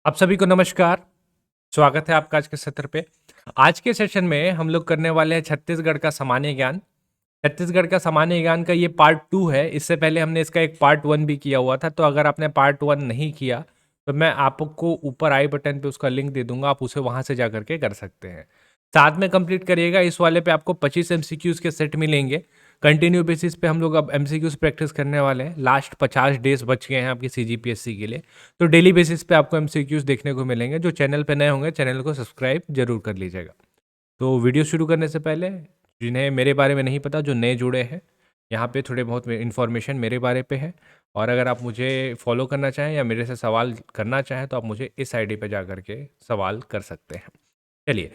आप सभी को नमस्कार। स्वागत है आपका आज के सत्र पे। आज के सेशन में हम लोग करने वाले हैं छत्तीसगढ़ का सामान्य ज्ञान। छत्तीसगढ़ का सामान्य ज्ञान का ये पार्ट 2 है। इससे पहले हमने इसका एक पार्ट 1 भी किया हुआ था, तो अगर आपने पार्ट 1 नहीं किया तो मैं आपको ऊपर आई बटन पे उसका लिंक दे दूंगा, आप उसे वहां से जा करके कर सकते हैं। साथ में कंप्लीट करिएगा। इस वाले पे आपको 25 एमसीक्यूज के सेट मिलेंगे। कंटिन्यू बेसिस पे हम लोग अब एमसीक्यूज प्रैक्टिस करने वाले हैं। लास्ट 50 डेज बच गए हैं आपकी सीजीपीएससी के लिए, तो डेली बेसिस पे आपको एमसीक्यूज देखने को मिलेंगे। जो चैनल पे नए होंगे चैनल को सब्सक्राइब जरूर कर लीजिएगा। तो वीडियो शुरू करने से पहले, जिन्हें मेरे बारे में नहीं पता, जो नए जुड़े हैं, यहाँ पे थोड़े बहुत इन्फॉर्मेशन मेरे बारे पे है। और अगर आप मुझे फॉलो करना चाहें या मेरे से सवाल करना चाहें तो आप मुझे इस आईडी पे जा करके सवाल कर सकते हैं। चलिए,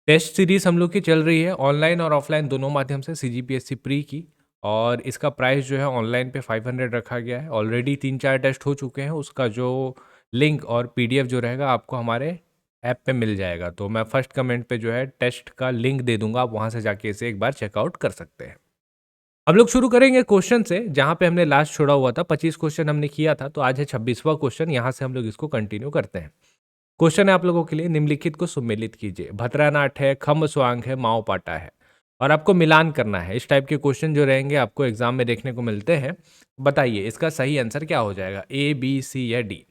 टेस्ट सीरीज हम लोग की चल रही है ऑनलाइन और ऑफलाइन दोनों माध्यम से, सीजीपीएससी प्री की। और इसका प्राइस जो है ऑनलाइन पे 500 रखा गया है। ऑलरेडी 3-4 टेस्ट हो चुके हैं। उसका जो लिंक और पीडीएफ जो रहेगा आपको हमारे ऐप पे मिल जाएगा। तो मैं फर्स्ट कमेंट पे जो है टेस्ट का लिंक दे दूंगा, आप वहां से जाके इसे एक बार चेकआउट कर सकते हैं। हम लोग शुरू करेंगे क्वेश्चन से, जहां पे हमने लास्ट छोड़ा हुआ था। 25 क्वेश्चन हमने किया था, तो आज है 26वां क्वेश्चन। यहां से हम लोग इसको कंटिन्यू करते हैं। क्वेश्चन है आप लोगों के लिए, निम्नलिखित को सुमेलित कीजिए। भद्रानाथ है, खम्ब स्वांग है, माओ पाटा है, और आपको मिलान करना है। इस टाइप के क्वेश्चन जो रहेंगे आपको एग्जाम में देखने को मिलते हैं। बताइए इसका सही आंसर क्या हो जाएगा, ए बी सी या डी।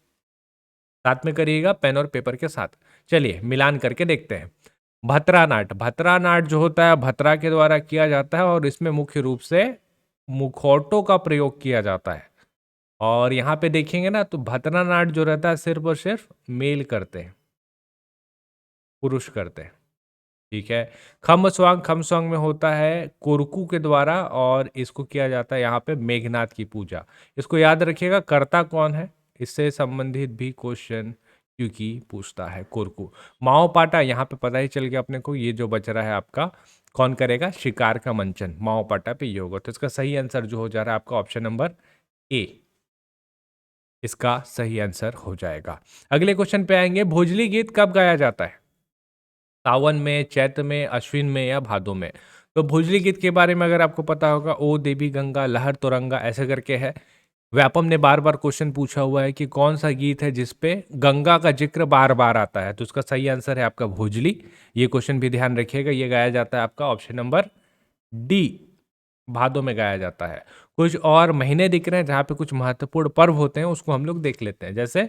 साथ में करिएगा पेन और पेपर के साथ। चलिए मिलान करके देखते हैं। भद्रानाट, भद्रानाट जो होता है भद्रा के द्वारा किया जाता है, और इसमें मुख्य रूप से मुखौटों का प्रयोग किया जाता है। और यहाँ पे देखेंगे ना, तो भद्रानाट जो रहता है सिर्फ और सिर्फ मेल करते हैं, पुरुष करते हैं। ठीक है। खम स्वांग में होता है कोरकू के द्वारा, और इसको किया जाता है यहाँ पे मेघनाथ की पूजा। इसको याद रखिएगा, कर्ता कौन है, इससे संबंधित भी क्वेश्चन क्योंकि पूछता है कोरकू। माओ पाटा, यहाँ पे पता ही चल गया अपने को, ये जो बच रहा है आपका कौन करेगा, शिकार का मंचन। माओ पाटा पे ये होगा। तो इसका सही आंसर जो हो जा रहा है आपका ऑप्शन नंबर ए, इसका सही आंसर हो जाएगा। अगले क्वेश्चन पे आएंगे। भोजली गीत कब गाया जाता है, सावन में, चैत्र में, अश्विन में या भादों में। तो भोजली गीत के बारे में अगर आपको पता होगा, ओ देवी गंगा लहर तुरंगा ऐसे करके है। व्यापम ने बार बार क्वेश्चन पूछा हुआ है कि कौन सा गीत है जिसपे गंगा का जिक्र बार बार आता है, तो उसका सही आंसर है आपका भोजली। ये क्वेश्चन भी ध्यान रखिएगा, ये गाया जाता है आपका ऑप्शन नंबर डी, भादों में गाया जाता है। कुछ और महीने दिख रहे हैं जहाँ पे कुछ महत्वपूर्ण पर्व होते हैं, उसको हम लोग देख लेते हैं। जैसे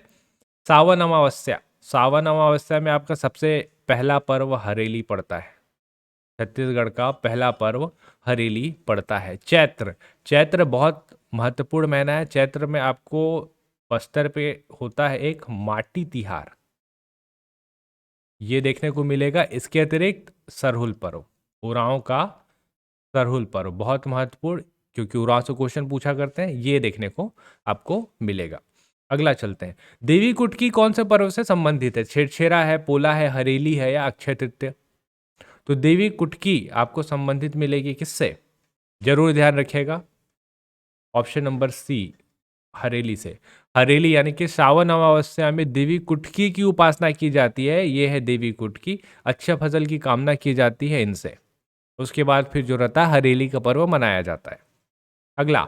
सावन अमावस्या, सावन अमावस्या में आपका सबसे पहला पर्व हरेली पड़ता है। छत्तीसगढ़ का पहला पर्व हरेली पड़ता है। चैत्र, चैत्र बहुत महत्वपूर्ण महीना है। चैत्र में आपको बस्तर पे होता है एक माटी तिहार, ये देखने को मिलेगा। इसके अतिरिक्त सरहुल पर्व, उरांव का सरहुल पर्व बहुत महत्वपूर्ण, क्योंकि उरांव से क्वेश्चन पूछा करते हैं, ये देखने को आपको मिलेगा। अगला चलते हैं। देवी कुटकी कौन से पर्व से संबंधित है, छेरछेरा है, पोला है, हरेली है या अक्षय तृतीया। तो देवी कुटकी आपको संबंधित मिलेगी किससे, जरूर ध्यान रखिएगा, ऑप्शन नंबर सी, हरेली से। हरेली यानी कि सावन अमावस्या में देवी कुटकी की उपासना की जाती है, ये है देवी कुटकी। अच्छे फसल की कामना की जाती है इनसे। उसके बाद फिर जो रहता है हरेली का पर्व मनाया जाता है। अगला,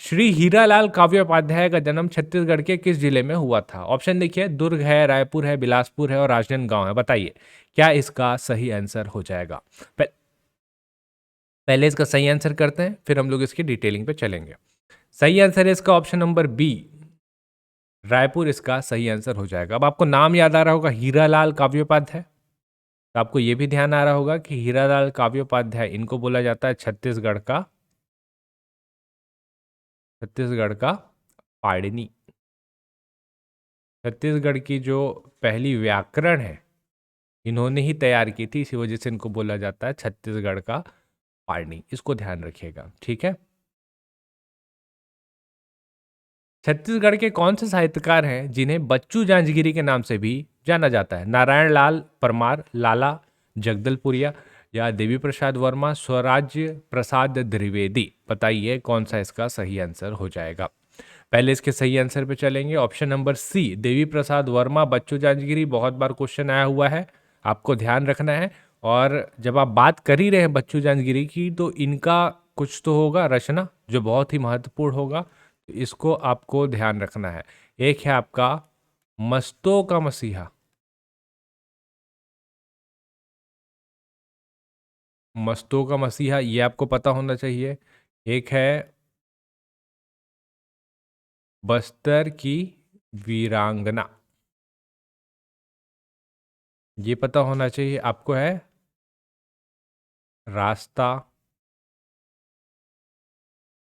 श्री हीरालाल काव्योपाध्याय का जन्म छत्तीसगढ़ के किस जिले में हुआ था। ऑप्शन देखिए, दुर्ग है, रायपुर है, बिलासपुर है और राजनांदगांव है। बताइए क्या इसका सही आंसर हो जाएगा। पहले इसका सही आंसर करते हैं, फिर हम लोग इसकी डिटेलिंग पे चलेंगे। सही आंसर है इसका ऑप्शन नंबर बी, रायपुर इसका सही आंसर हो जाएगा। अब आपको नाम याद आ रहा होगा, हीरालाल काव्योपाध्याय, तो आपको यह भी ध्यान आ रहा होगा कि हीरालाल काव्योपाध्याय, इनको बोला जाता है छत्तीसगढ़ का पाणिनि। छत्तीसगढ़ की जो पहली व्याकरण है इन्होंने ही तैयार की थी, इसी वजह से इनको बोला जाता है छत्तीसगढ़ का पाणिनि। इसको ध्यान रखिएगा, ठीक है। छत्तीसगढ़ के कौन से साहित्यकार हैं जिन्हें बच्चू जांजगीरी के नाम से भी जाना जाता है। नारायण लाल परमार, लाला जगदलपुरिया या देवी प्रसाद वर्मा, स्वराज्य प्रसाद द्विवेदी। बताइए कौन सा इसका सही आंसर हो जाएगा। पहले इसके सही आंसर पे चलेंगे। Option number C, Devi Prasad Verma, बच्चू जांजगीरी, बहुत बार क्वेश्चन आया हुआ है, आपको ध्यान रखना है। और जब आप बात कर ही रहे हैं बच्चू जांजगीरी की, तो इनका कुछ तो होगा रचना जो बहुत ही महत्वपूर्ण होगा, तो इसको आपको ध्यान रखना है। एक है आपका मस्तों का मसीहा, मस्तों का मसीहा ये आपको पता होना चाहिए। एक है बस्तर की वीरांगना, ये पता होना चाहिए आपको है रास्ता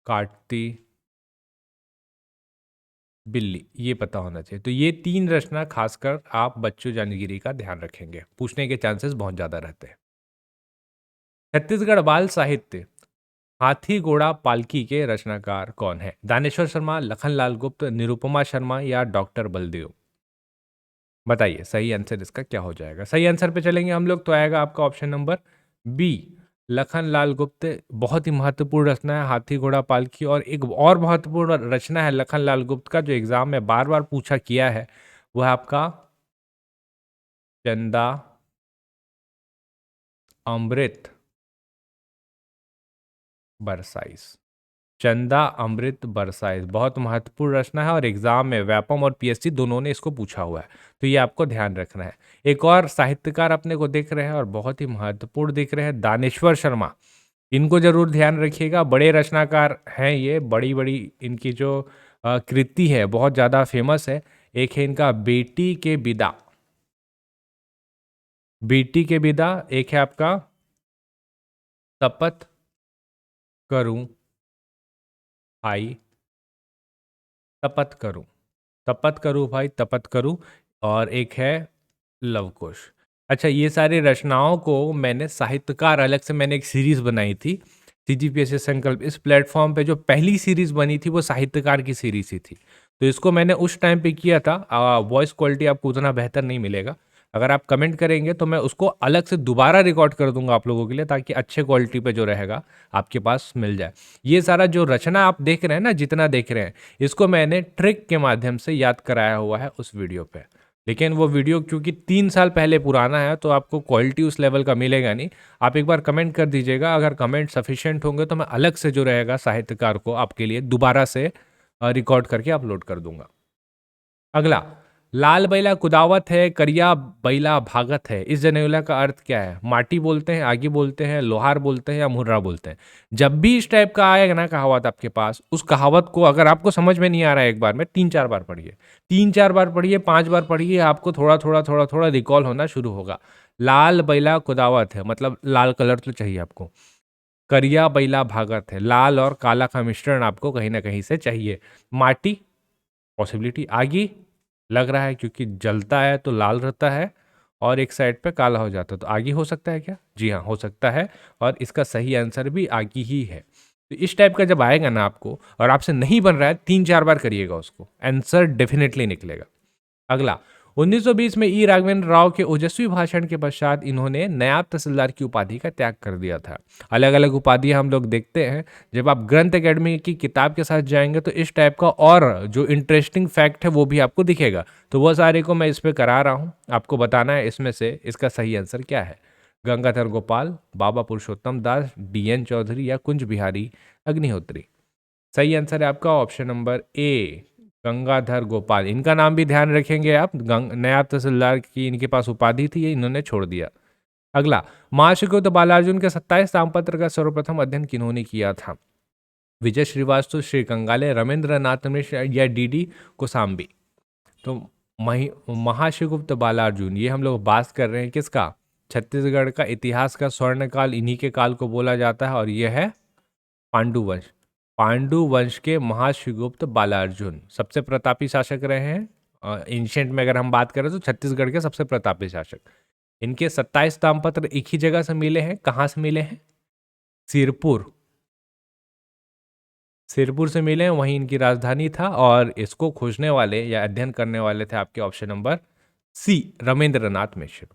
काटती बिल्ली, ये पता होना चाहिए। तो ये 3 रचना खासकर आप बच्चों जानीगिरी का ध्यान रखेंगे, पूछने के चांसेस बहुत ज़्यादा रहते हैं। छत्तीसगढ़ बाल साहित्य हाथी घोड़ा पालकी के रचनाकार कौन है? दानेश्वर शर्मा, लखनलाल गुप्त, निरुपमा शर्मा या डॉक्टर बलदेव? बताइए सही आंसर इसका क्या हो जाएगा। सही आंसर पे चलेंगे हम लोग तो आएगा आपका ऑप्शन नंबर बी, लखनलाल गुप्त। बहुत ही महत्वपूर्ण रचना है हाथी घोड़ा पालकी। और एक और महत्वपूर्ण रचना है लखनलाल गुप्त का जो एग्जाम में बार बार पूछा किया है, वह आपका चंदा अमृत बरसाइस। चंदा अमृत बरसाइस बहुत महत्वपूर्ण रचना है और एग्जाम में व्यापम और पीएससी दोनों ने इसको पूछा हुआ है, तो ये आपको ध्यान रखना है। एक और साहित्यकार अपने को दिख रहे हैं और बहुत ही महत्वपूर्ण दिख रहे हैं, दानेश्वर शर्मा। इनको जरूर ध्यान रखिएगा, बड़े रचनाकार हैं ये, बड़ी बड़ी इनकी जो कृति है बहुत ज़्यादा फेमस है। एक है इनका बेटी के बिदा, बेटी के बिदा। एक है आपका शपथ करूं भाई तपत करूं, तपत करूं भाई तपत करूं। और एक है लवकुश। अच्छा, ये सारी रचनाओं को मैंने साहित्यकार अलग से मैंने एक सीरीज बनाई थी सीजीपीएससी संकल्प। इस प्लेटफॉर्म पे जो पहली सीरीज बनी थी वो साहित्यकार की सीरीज ही थी, तो इसको मैंने उस टाइम पे किया था। वॉइस क्वालिटी आपको उतना बेहतर नहीं मिलेगा, अगर आप कमेंट करेंगे तो मैं उसको अलग से दोबारा रिकॉर्ड कर दूंगा आप लोगों के लिए, ताकि अच्छे क्वालिटी पे जो रहेगा आपके पास मिल जाए। ये सारा जो रचना आप देख रहे हैं ना, जितना देख रहे हैं, इसको मैंने ट्रिक के माध्यम से याद कराया हुआ है उस वीडियो पे। लेकिन वो वीडियो क्योंकि 3 साल पहले पुराना है तो आपको क्वालिटी उस लेवल का मिलेगा नहीं। आप एक बार कमेंट कर दीजिएगा, अगर कमेंट सफिशिएंट होंगे तो मैं अलग से जो रहेगा साहित्यकार को आपके लिए दोबारा से रिकॉर्ड करके अपलोड कर दूंगा। अगला, लाल बैला कुदावत है करिया बैला भागत है, इस जनेऊला का अर्थ क्या है? माटी बोलते हैं, आगी बोलते हैं, लोहार बोलते हैं या मुर्रा बोलते हैं? जब भी इस टाइप का आएगा ना कहावत आपके पास, उस कहावत को अगर आपको समझ में नहीं आ रहा है एक बार में 3-4 बार पढ़िए, 3-4 बार पढ़िए, 5 बार पढ़िए, आपको थोड़ा थोड़ा थोड़ा थोड़ा रिकॉल होना शुरू होगा। लाल बैला कुदावत है मतलब लाल कलर तो चाहिए आपको। करिया बैला भागत है, लाल और काला का मिश्रण आपको कहीं ना कहीं से चाहिए। माटी, पॉसिबिलिटी। आगी, लग रहा है क्योंकि जलता है तो लाल रहता है और एक साइड पे काला हो जाता है, तो आगी हो सकता है क्या? जी हाँ, हो सकता है। और इसका सही आंसर भी आगी ही है। तो इस टाइप का जब आएगा ना आपको और आपसे नहीं बन रहा है, 3-4 बार करिएगा, उसको आंसर डेफिनेटली निकलेगा। अगला, 1920 में ई राघवेंद्र राव के ओजस्वी भाषण के पश्चात इन्होंने नायब तहसीलदार की उपाधि का त्याग कर दिया था। अलग अलग उपाधियां हम लोग देखते हैं, जब आप ग्रंथ एकेडमी की किताब के साथ जाएंगे तो इस टाइप का और जो इंटरेस्टिंग फैक्ट है वो भी आपको दिखेगा। तो वह सारे को मैं इस पर करा रहा हूँ, आपको बताना है इसमें से इसका सही आंसर क्या है। गंगाधर गोपाल, बाबा पुरुषोत्तम दास, डीएन चौधरी या कुंज बिहारी अग्निहोत्री? सही आंसर है आपका option number A, Gangadhar Gopal. इनका नाम भी ध्यान रखेंगे आप, नायब तहसीलदार की इनके पास उपाधि थी, ये इन्होंने छोड़ दिया। अगला, महाशिवगुप्त बालार्जुन के 27 नामपत्र का सर्वप्रथम अध्ययन किन्होंने किया था? विजय श्रीवास्तव, श्री कंगाले, रमेंद्र नाथ मिश्र या डीडी कोसाम्बी? तो महाशिवगुप्त बालार्जुन, ये हम लोग बात कर रहे हैं किसका? छत्तीसगढ़ का इतिहास का स्वर्ण काल इन्हीं के काल को बोला जाता है और यह है पांडु वंश। पांडु वंश के महाशिवगुप्त बालार्जुन सबसे प्रतापी शासक रहे हैं। एंशियंट में अगर हम बात करें तो छत्तीसगढ़ के सबसे प्रतापी शासक। इनके 27 नामपत्र एक ही जगह से मिले हैं, कहाँ से मिले हैं? सिरपुर, सिरपुर से मिले हैं, वहीं इनकी राजधानी था। और इसको खोजने वाले या अध्ययन करने वाले थे आपके ऑप्शन नंबर सी, रमेंद्रनाथ मिश्र।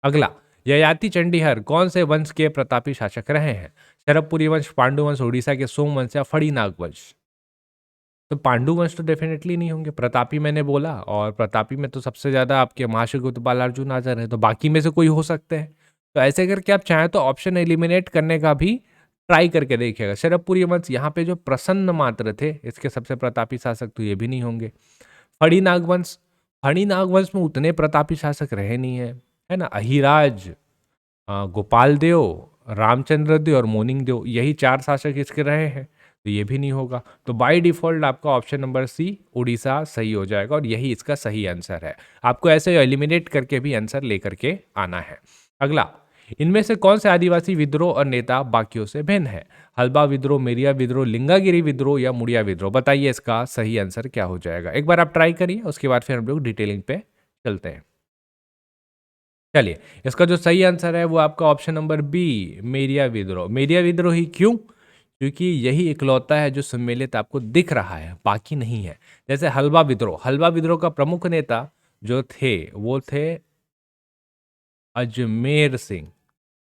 अगला, ययाति चंडीहर कौन से वंश के प्रतापी शासक रहे हैं? शरभपुरी वंश, पांडु वंश, उड़ीसा के सोमवंश या फड़ी नाग वंश? तो पांडु वंश तो डेफिनेटली नहीं होंगे, प्रतापी मैंने बोला, और प्रतापी में तो सबसे ज्यादा आपके महाशिवगुप्त बालार्जुन आ जा रहे हैं, तो बाकी में से कोई हो सकते हैं। तो ऐसे करके आप चाहें तो ऑप्शन एलिमिनेट करने का भी ट्राई करके देखिएगा। शरभपुरी वंश, यहाँ पे जो प्रसन्न मात्र थे इसके सबसे प्रतापी शासक, तो ये भी नहीं होंगे। फड़ी नागवंश, फणी नागवंश में उतने प्रतापी शासक रहे नहीं है ना। अहिराज, गोपाल देव, रामचंद्र देव और मोनिंग देव, यही 4 शासक इसके रहे हैं, तो ये भी नहीं होगा। तो बाय डिफॉल्ट आपका ऑप्शन नंबर सी उड़ीसा सही हो जाएगा और यही इसका सही आंसर है। आपको ऐसे एलिमिनेट करके भी आंसर लेकर के आना है। अगला, इनमें से कौन से आदिवासी विद्रोह और नेता बाकियों से भिन्न है? हल्बा विद्रोह, मेरिया विद्रोह, लिंगागिरी विद्रोह या मुड़िया विद्रोह? बताइए इसका सही आंसर क्या हो जाएगा। एक बार आप ट्राई करिए, उसके बाद फिर हम लोग डिटेलिंग पे चलते हैं। चलिए, इसका जो सही आंसर है वो आपका ऑप्शन नंबर बी, मेरिया विद्रोह। मेरिया विद्रोह ही क्यों? क्योंकि यही इकलौता है जो सम्मिलित आपको दिख रहा है, बाकी नहीं है। जैसे हल्बा विद्रोह, हल्बा विद्रोह का प्रमुख नेता जो थे वो थे अजमेर सिंह,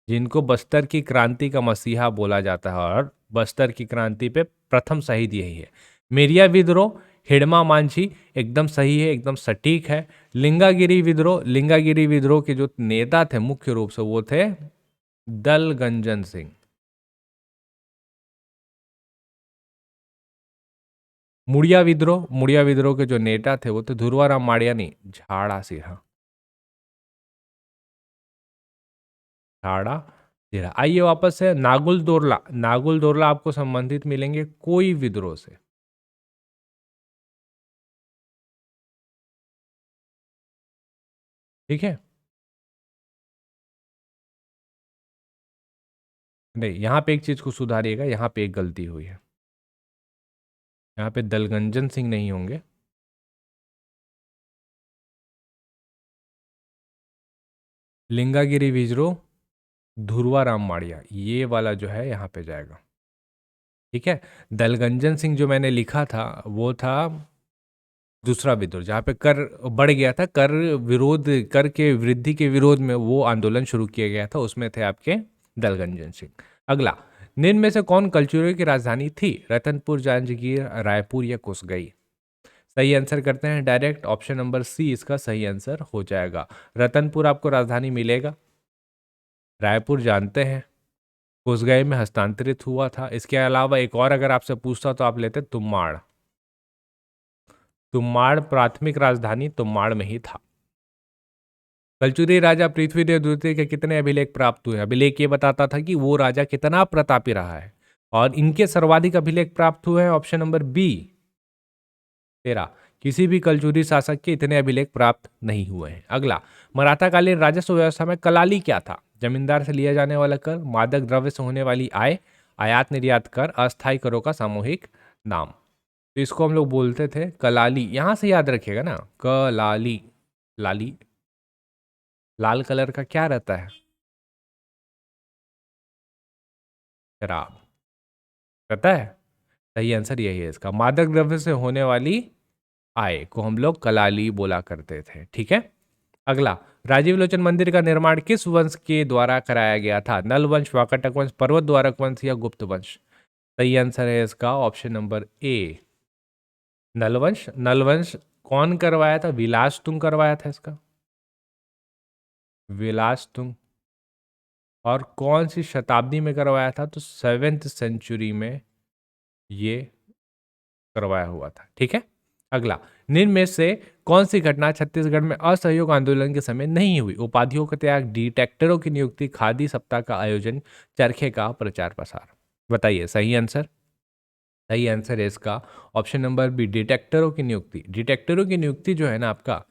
जिनको बस्तर की क्रांति का मसीहा बोला जाता है और बस्तर की क्रांति पे प्रथम शहीद यही है। मेरिया विद्रोह, हिडमा मांझी, एकदम सही है, एकदम सटीक है। लिंगागिरी विद्रोह, लिंगागिरी विद्रोह के जो नेता थे मुख्य रूप से वो थे दलगंजन सिंह। मुड़िया विद्रोह, मुड़िया विद्रोह के जो नेता थे वो थे धुरवाराम माड़ियानी, झाड़ा सिरहा, झाड़ा सिरहा। आइए वापस से नागुल दोरला, नागुल दोरला आपको संबंधित मिलेंगे कोई विद्रोह से। ठीक है, नहीं यहाँ पे एक चीज को सुधारिएगा, यहाँ पे एक गलती हुई है, यहाँ पे दलगंजन सिंह नहीं होंगे, लिंगागिरी विद्रोह धुरवा राम माड़िया, ये वाला जो है यहाँ पे जाएगा। ठीक है, दलगंजन सिंह जो मैंने लिखा था वो था दूसरा विद्रोह, जहाँ पे कर बढ़ गया था, कर विरोध, कर के वृद्धि के विरोध में वो आंदोलन शुरू किया गया था, उसमें थे आपके दलगंजन सिंह। अगला, निम्न में से कौन कलचुरियों की राजधानी थी? रतनपुर, जांजगीर, रायपुर या कुसगई? सही आंसर करते हैं डायरेक्ट, ऑप्शन नंबर सी इसका सही आंसर हो जाएगा। रतनपुर आपको राजधानी मिलेगा, रायपुर जानते हैं, कुसगई में हस्तांतरित हुआ था। इसके अलावा एक और अगर आपसे पूछता तो आप लेते तुम्माड़, तुम्माड़ प्राथमिक राजधानी तुम्माड़ में ही था। कलचुरी राजा पृथ्वीदेव द्वितीय के कितने अभिलेख प्राप्त हुए? अभिलेख ये बताता था कि वो राजा कितना प्रतापी रहा है और इनके सर्वाधिक अभिलेख प्राप्त हुए हैं ऑप्शन नंबर बी 13। किसी भी कलचुरी शासक के इतने अभिलेख प्राप्त नहीं हुए हैं। अगला, मराठा कालीन राजस्व व्यवस्था में कलाली क्या था? जमींदार से लिया जाने वाला कर, मादक द्रव्य से होने वाली आय, आयात निर्यात कर, अस्थायी करों का सामूहिक नाम। तो इसको हम लोग बोलते थे कलाली, यहां से याद रखिएगा ना, कलाली। लाली, लाल कलर का क्या रहता है? शराब, पता है? सही आंसर यही है इसका, मादक द्रव्य से होने वाली आय को हम लोग कलाली बोला करते थे। ठीक है, अगला, राजीव लोचन मंदिर का निर्माण किस वंश के द्वारा कराया गया था? नल वंश, वाकाटक वंश, पर्वत द्वारक वंश या गुप्त वंश? सही आंसर है इसका option number A, Nalvansh. Nalvansh कौन करवाया था? विलास तुंग करवाया था इसका, विलास तुंग। और कौन सी शताब्दी में करवाया था? तो 7th सेंचुरी में ये करवाया हुआ था। ठीक है, अगला, निम्न में से कौन सी घटना छत्तीसगढ़ में असहयोग आंदोलन के समय नहीं हुई? उपाधियों का त्याग, डिटेक्टरों की नियुक्ति, खादी सप्ताह का आयोजन, चरखे का प्रचार प्रसार? बताइए सही आंसर। सही आंसर है इसका ऑप्शन नंबर बी, डिटेक्टरों की नियुक्ति। डिटेक्टरों की नियुक्ति जो है ना आपका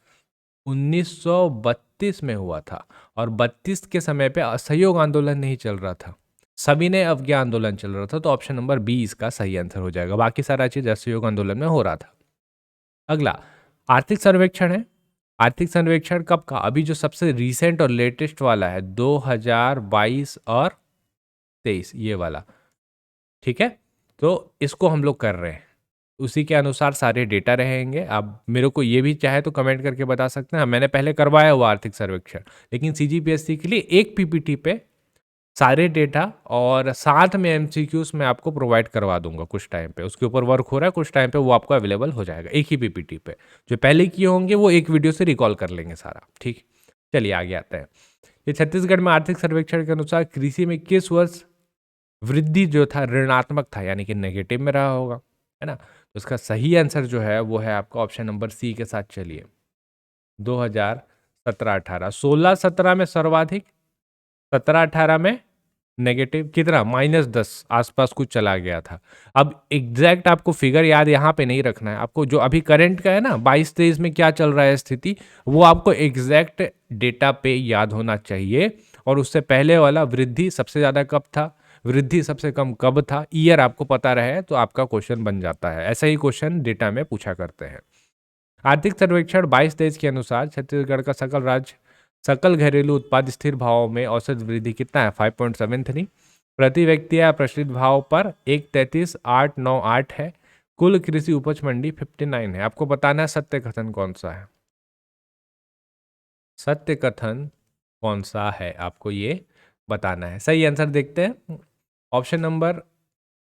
1932 में हुआ था और 32 के समय पे असहयोग आंदोलन नहीं चल रहा था, सविनय अवज्ञा आंदोलन चल रहा था। तो ऑप्शन नंबर बी इसका सही आंसर हो जाएगा, बाकी सारा चीज असहयोग आंदोलन में हो रहा था। अगला, आर्थिक सर्वेक्षण है। आर्थिक सर्वेक्षण कब का? अभी जो सबसे रीसेंट और लेटेस्ट वाला है 2022 और 23, ये वाला। ठीक है, तो इसको हम लोग कर रहे हैं, उसी के अनुसार सारे डेटा रहेंगे। आप मेरे को ये भी चाहे तो कमेंट करके बता सकते हैं, मैंने पहले करवाया हुआ आर्थिक सर्वेक्षण, लेकिन सीजीपीएससी के लिए एक पीपीटी पे सारे डेटा और साथ में एमसीक्यूज मैं आपको प्रोवाइड करवा दूंगा। कुछ टाइम पे उसके ऊपर वर्क हो रहा है, कुछ टाइम पे वो आपको अवेलेबल हो जाएगा एक ही पीपीटी पे। जो पहले किए होंगे वो एक वीडियो से रिकॉल कर लेंगे सारा। ठीक, चलिए आगे आते हैं। ये छत्तीसगढ़ में आर्थिक सर्वेक्षण के अनुसार कृषि में किस वर्ष वृद्धि जो था ऋणात्मक था, यानी कि नेगेटिव में रहा होगा, है ना? तो इसका सही आंसर जो है वो है आपका ऑप्शन नंबर सी के साथ। चलिए, 2017-18, 16-17 में सर्वाधिक, 17-18 में नेगेटिव कितना -10 आसपास कुछ चला गया था। अब एग्जैक्ट आपको फिगर याद यहाँ पे नहीं रखना है, आपको जो अभी करंट का है ना 22-23 में क्या चल रहा है स्थिति, वो आपको एग्जैक्ट डेटा पे याद होना चाहिए। और उससे पहले वाला वृद्धि सबसे ज़्यादा कब था, वृद्धि सबसे कम कब था, ईयर आपको पता रहे तो आपका क्वेश्चन बन जाता है। ऐसा ही क्वेश्चन डेटा में पूछा करते हैं। आर्थिक सर्वेक्षण 22-23 के अनुसार छत्तीसगढ़ का सकल घरेलू उत्पाद स्थिर भावों में औसत वृद्धि कितना है, 5.73। प्रति व्यक्ति या प्रचलित भाव पर 1.33,898 है। कुल कृषि उपज मंडी 59 है। आपको बताना है सत्य कथन कौन सा है, सत्य कथन कौन सा है आपको ये बताना है। सही आंसर देखते हैं। ऑप्शन नंबर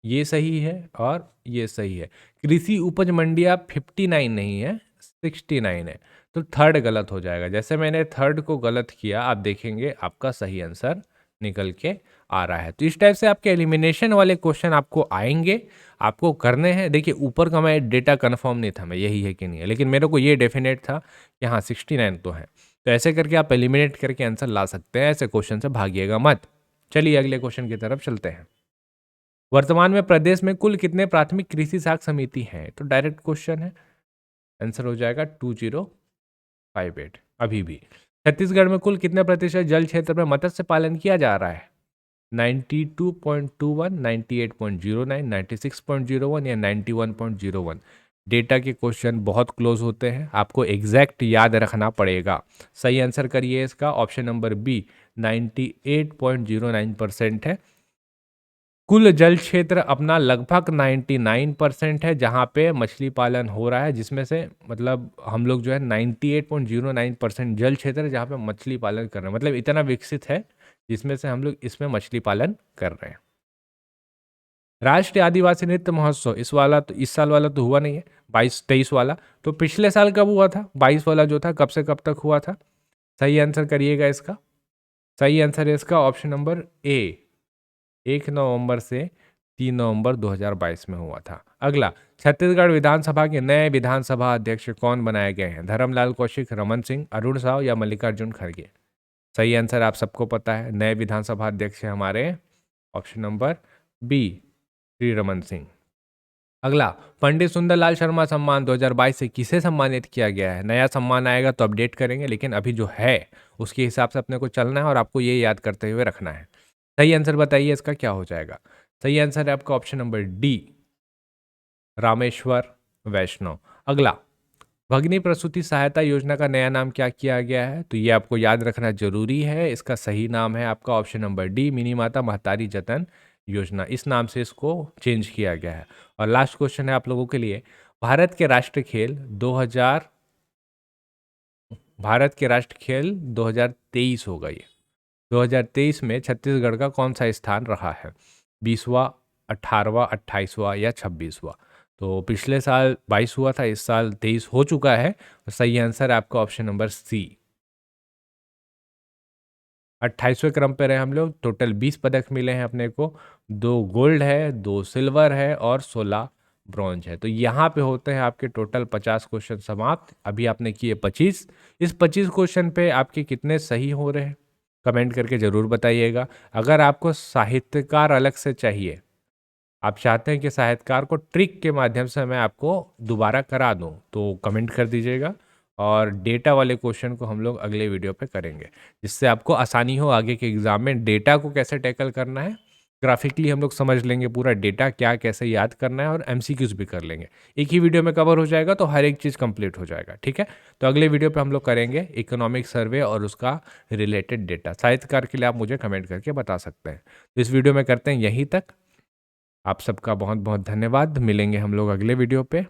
ये सही है और ये सही है। कृषि उपज मंडियां 59 नहीं है, 69 है। तो थर्ड गलत हो जाएगा। जैसे मैंने थर्ड को गलत किया, आप देखेंगे आपका सही आंसर निकल के आ रहा है। तो इस टाइप से आपके एलिमिनेशन वाले क्वेश्चन आपको आएंगे, आपको करने हैं। देखिए ऊपर का मैं डेटा कंफर्म नहीं था मैं यही है कि नहीं है, लेकिन मेरे को ये डेफिनेट था कि हाँ 69 तो है। तो ऐसे करके आप एलिमिनेट करके आंसर ला सकते हैं। ऐसे क्वेश्चन से भागिएगा मत। चलिए अगले क्वेश्चन की तरफ चलते हैं। वर्तमान में प्रदेश में कुल कितने प्राथमिक कृषि साख समिति हैं? तो डायरेक्ट क्वेश्चन है, आंसर हो जाएगा 2058। अभी भी छत्तीसगढ़ में कुल कितने प्रतिशत जल क्षेत्र में मत्स्य पालन किया जा रहा है? 92.21, 98.09, 96.01 या 91.01। डेटा के क्वेश्चन बहुत क्लोज होते हैं, आपको एग्जैक्ट याद रखना पड़ेगा। सही आंसर करिए इसका ऑप्शन नंबर बी, 98.09% है। कुल जल क्षेत्र अपना लगभग 99% है जहाँ पे मछली पालन हो रहा है, जिसमें से मतलब हम लोग जो है 98.09% जल क्षेत्र है जहाँ पे मछली पालन कर रहे हैं। मतलब इतना विकसित है जिसमें से हम लोग इसमें मछली पालन कर रहे हैं। राष्ट्रीय आदिवासी नृत्य महोत्सव इस साल वाला तो हुआ नहीं है, 22-23 वाला। तो पिछले साल कब हुआ था? 22 वाला जो था कब से कब तक हुआ था? सही आंसर करिएगा इसका। सही आंसर है इसका ऑप्शन नंबर ए, 1 नवंबर से 3 नवंबर 2022 में हुआ था। अगला, छत्तीसगढ़ विधानसभा के नए विधानसभा अध्यक्ष कौन बनाए गए हैं? धर्मलाल कौशिक, रमन सिंह, अरुण साव या मल्लिकार्जुन खड़गे? सही आंसर आप सबको पता है, नए विधानसभा अध्यक्ष है हमारे option number B, Shri Raman Singh. अगला, पंडित सुंदरलाल शर्मा सम्मान 2022 से किसे सम्मानित किया गया है? नया सम्मान आएगा तो अपडेट करेंगे, लेकिन अभी जो है उसके हिसाब से अपने को चलना है और आपको ये याद करते हुए रखना है। सही आंसर बताइए इसका क्या हो जाएगा। सही आंसर है आपका ऑप्शन नंबर डी, रामेश्वर वैष्णव। अगला, भगिनी प्रसूति सहायता योजना का नया नाम क्या किया गया है? तो ये आपको याद रखना जरूरी है। इसका सही नाम है आपका ऑप्शन नंबर डी, मिनी माता महतारी जतन योजना। इस नाम से इसको चेंज किया गया है। और लास्ट क्वेश्चन है आप लोगों के लिए, भारत के राष्ट्रीय खेल 2023 हो गई है। 2023 में छत्तीसगढ़ का कौन सा स्थान रहा है? 20वां, 18वां, 28वां या 26वां? तो पिछले साल 22 हुआ था, इस साल 23 हो चुका है। सही आंसर है आपका ऑप्शन नंबर सी, 28वें क्रम पे रहे हम लोग। टोटल 20 पदक मिले हैं अपने को, 2 गोल्ड है, 2 सिल्वर है और 16 ब्रॉन्ज है। तो यहाँ पे होते हैं आपके टोटल 50 क्वेश्चन समाप्त। अभी आपने किए 25। इस 25 क्वेश्चन पे आपके कितने सही हो रहे हैं कमेंट करके ज़रूर बताइएगा। अगर आपको साहित्यकार अलग से चाहिए, आप चाहते हैं कि साहित्यकार को ट्रिक के माध्यम से मैं आपको दोबारा करा दूं, तो कमेंट कर दीजिएगा। और डेटा वाले क्वेश्चन को हम लोग अगले वीडियो पे करेंगे, जिससे आपको आसानी हो आगे के एग्जाम में डेटा को कैसे टैकल करना है। ग्राफिकली हम लोग समझ लेंगे पूरा डेटा क्या कैसे याद करना है, और एमसीक्यूज भी कर लेंगे। एक ही वीडियो में कवर हो जाएगा तो हर एक चीज़ कंप्लीट हो जाएगा। ठीक है, तो अगले वीडियो पे हम लोग करेंगे इकोनॉमिक सर्वे और उसका रिलेटेड डेटा। साहित्यकार के लिए आप मुझे कमेंट करके बता सकते हैं। तो इस वीडियो में करते हैं यहीं तक। आप सबका बहुत बहुत धन्यवाद। मिलेंगे हम लोग अगले वीडियो पे।